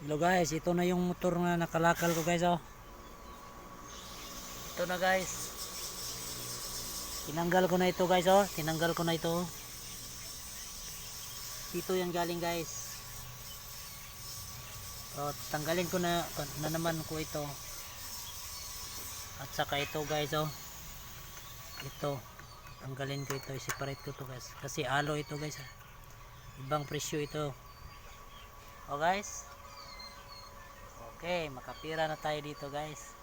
Hello guys, ito na yung motor na nakalakal ko guys oh. Ito na guys. Tinanggal ko na ito guys oh. Tinanggal ko na ito. Dito yan galing guys. Oh, tanggalin ko na naman ko ito. At saka ito guys oh. Ito. Tanggalin ko ito. I-separate ko to guys. Kasi alo ito guys. Ibang presyo ito. Oh guys. Okay, makapira na tayo dito guys.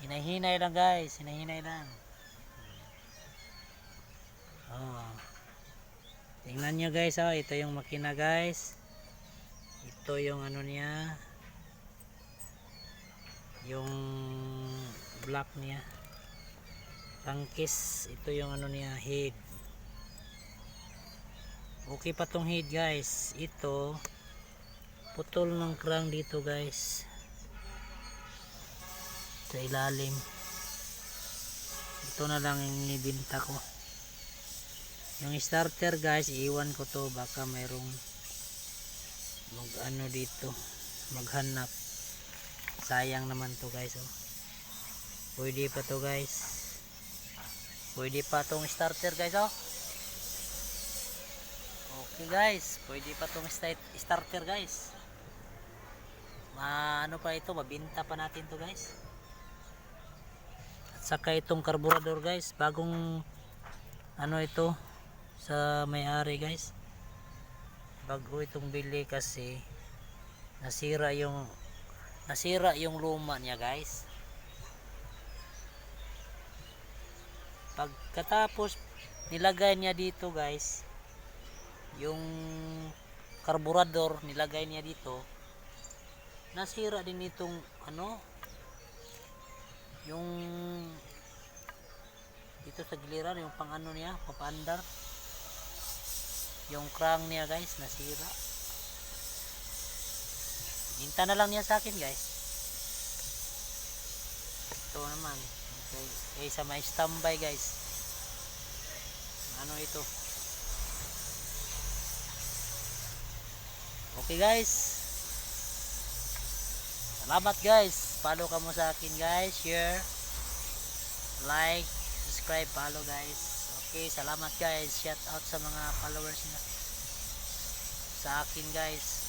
Hinahinay lang guys, hinahinay lang. Oh. Tingnan nyo guys, oh, ito yung makina guys. Ito yung ano niya. Yung block niya. Tangkis, ito yung ano niya, head. Okay pa tong head guys. Ito putol ng crank dito guys sa ilalim. Ito na lang yung ibinta ko. Yung starter guys, iiwan ko to, baka mayroong mag ano dito, maghanap. Sayang naman to guys oh. Pwede pa to guys, pwede pa tong starter guys oh. Okay guys, pwede pa tong starter guys. Ano pa ito, mabinta pa natin to guys. At saka itong carburetor guys, bagong ano ito sa may-ari guys. Bago itong bili kasi nasira yung luma niya guys. Pagkatapos nilagay niya dito guys, yung carburetor nilagay niya dito, nasira din itong ano, yung dito sa giliran, yung pang ano niya, papaandar, yung crank niya guys, nasira. Hinta na lang niya sa akin guys. Ito naman okay, sa may standby guys. Ano ito, okay guys. Salamat guys. Follow ka mo sa akin guys. Share, like, subscribe, follow guys. Okay, salamat guys. Shout out sa mga followers na sa akin guys.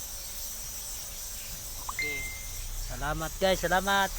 Okay. Salamat guys. Salamat.